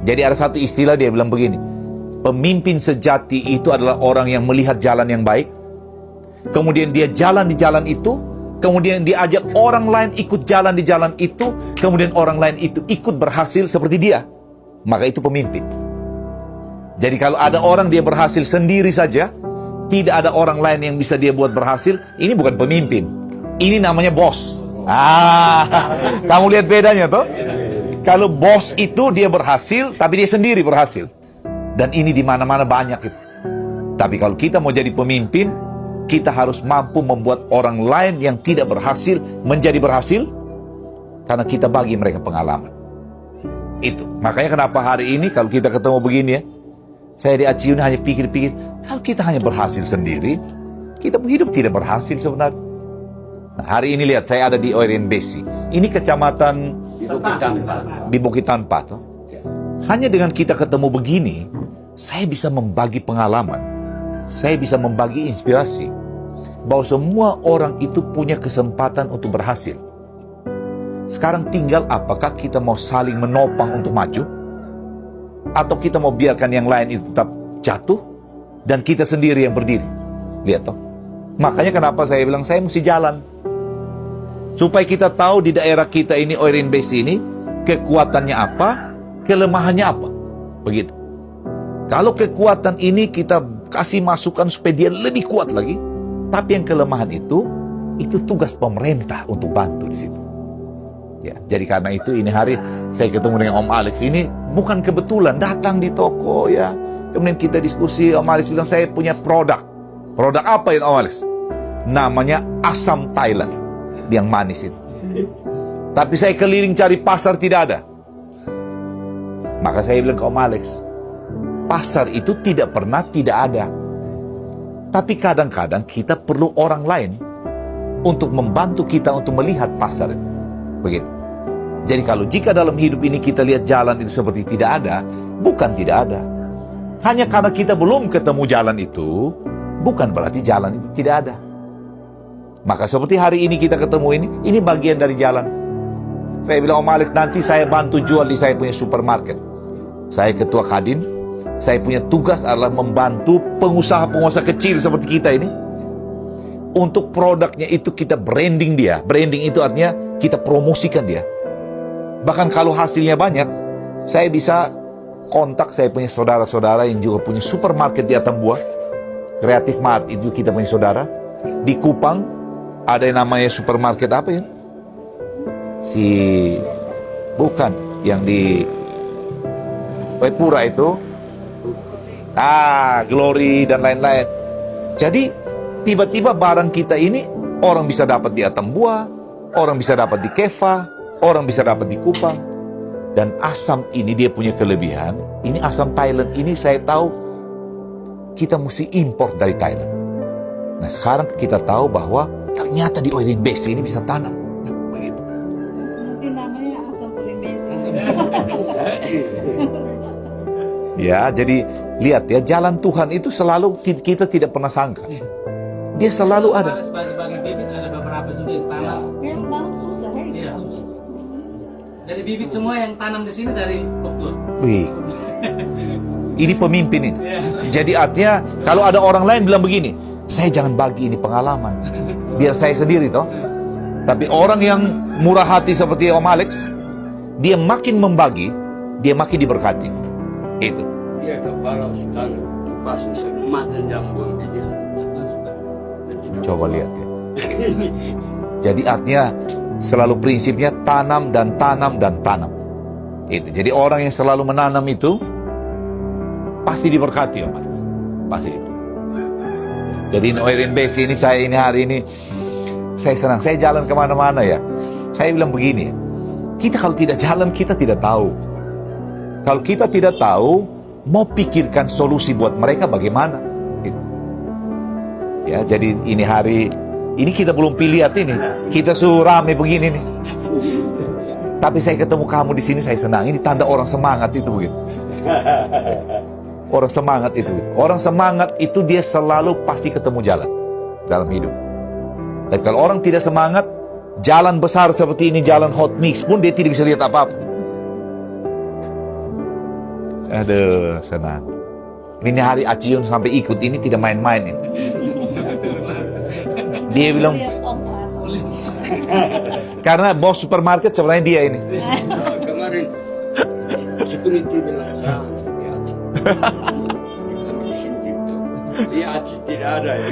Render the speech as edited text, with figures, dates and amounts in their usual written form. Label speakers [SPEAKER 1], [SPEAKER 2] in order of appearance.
[SPEAKER 1] Jadi ada satu istilah dia bilang begini, pemimpin sejati itu adalah orang yang melihat jalan yang baik, kemudian dia jalan di jalan itu, kemudian diajak orang lain ikut jalan di jalan itu, kemudian orang lain itu ikut berhasil seperti dia. Maka itu pemimpin. Jadi kalau ada orang dia berhasil sendiri saja, tidak ada orang lain yang bisa dia buat berhasil, ini bukan pemimpin. Ini namanya bos. Kamu lihat bedanya toh? Kalau bos itu dia berhasil, tapi dia sendiri berhasil. Dan ini di mana-mana banyak itu. Tapi kalau kita mau jadi pemimpin, kita harus mampu membuat orang lain yang tidak berhasil menjadi berhasil, karena kita bagi mereka pengalaman. Itu. Makanya kenapa hari ini kalau kita ketemu begini ya, saya di Aciun hanya pikir-pikir, kalau kita hanya berhasil sendiri, kita hidup tidak berhasil sebenarnya. Nah, hari ini lihat, saya ada di Oiren Besi. Ini kecamatan di Bukit Tanpa. Toh. Hanya dengan kita ketemu begini, saya bisa membagi pengalaman. Saya bisa membagi inspirasi. Bahwa semua orang itu punya kesempatan untuk berhasil. Sekarang tinggal apakah kita mau saling menopang untuk maju? Atau kita mau biarkan yang lain itu tetap jatuh dan kita sendiri yang berdiri. Lihat toh. Makanya kenapa saya bilang saya mesti jalan. Supaya kita tahu di daerah kita ini, Oiren Besi ini, kekuatannya apa, kelemahannya apa. Begitu. Kalau kekuatan ini kita kasih masukan supaya dia lebih kuat lagi, tapi yang kelemahan itu tugas pemerintah untuk bantu di situ. Ya, jadi karena itu ini hari saya ketemu dengan Om Alex ini bukan kebetulan datang di toko ya. Kemudian kita diskusi, Om Alex bilang saya punya produk. Produk apa ya Om Alex? Namanya asam Thailand yang manis itu. Tapi saya keliling cari pasar tidak ada. Maka saya bilang ke Om Alex, pasar itu tidak pernah tidak ada. Tapi kadang-kadang kita perlu orang lain untuk membantu kita untuk melihat pasar itu. Begitu. Jadi kalau jika dalam hidup ini kita lihat jalan itu seperti tidak ada, bukan tidak ada. Hanya karena kita belum ketemu jalan itu, bukan berarti jalan itu tidak ada. Maka seperti hari ini kita ketemu ini bagian dari jalan. Saya bilang Om Alex, nanti saya bantu jual di saya punya supermarket. Saya ketua Kadin, saya punya tugas adalah membantu pengusaha-pengusaha kecil seperti kita ini. Untuk produknya itu kita branding dia. Branding itu artinya kita promosikan dia. Bahkan kalau hasilnya banyak, saya bisa kontak saya punya saudara-saudara yang juga punya supermarket di Atambua. Creative Mart itu kita punya saudara. Di Kupang ada yang namanya supermarket apa ya? Bukan yang di Pura itu. Glory dan lain-lain. Jadi tiba-tiba barang kita ini orang bisa dapat di Atambua, orang bisa dapat di Keva, orang bisa dapat di Kupang. Dan asam ini dia punya kelebihan. Ini asam Thailand ini saya tahu kita mesti import dari Thailand. Nah sekarang kita tahu bahwa ternyata di Oiren Besi ini bisa tanam. Begitu.
[SPEAKER 2] Nanti namanya asam Oiren Besi.
[SPEAKER 1] Ya, jadi lihat ya, jalan Tuhan itu selalu kita tidak pernah sangka. Dia selalu ada.
[SPEAKER 3] Sebagai bibit ada beberapa juga yang tanam.
[SPEAKER 2] Yang tanam susah ya.
[SPEAKER 3] Iya, susah. Dari bibit semua yang tanam di sini dari betul.
[SPEAKER 1] Wih. Ini pemimpin ini. Jadi artinya kalau ada orang lain bilang begini, saya jangan bagi ini pengalaman. Biar saya sendiri toh. Tapi orang yang murah hati seperti Om Alex, dia makin membagi, dia makin diberkati. Itu.
[SPEAKER 4] Dia kepala sekarang pasti semakin jambon dia.
[SPEAKER 1] Coba lihat ya. Jadi artinya selalu prinsipnya tanam dan tanam dan tanam. Itu. Jadi orang yang selalu menanam itu pasti diberkati Om Alex. Pasti. Jadi ini Oiren Besi ini saya ini hari ini saya senang. Saya jalan kemana-mana ya. Saya bilang begini, kita kalau tidak jalan kita tidak tahu. Kalau kita tidak tahu, mau pikirkan solusi buat mereka bagaimana? Gitu. Ya, jadi ini hari ini kita belum pilih ini. Kita suruh rame begini nih. Tapi saya ketemu kamu di sini saya senang. Ini tanda orang semangat itu begitu. Orang semangat itu. Orang semangat itu dia selalu pasti ketemu jalan dalam hidup. Dan kalau orang tidak semangat, jalan besar seperti ini, jalan hot mix pun dia tidak bisa lihat apa-apa. Aduh, senang. Ini hari Aciun sampai ikut ini tidak main-main ini. Dia bilang,
[SPEAKER 2] Lihat Om Asam.
[SPEAKER 1] karena bos supermarket sebenarnya dia ini.
[SPEAKER 4] Kemarin security bilang saya hati-hati. Kami di sini gitu. Dia tidak ada ya.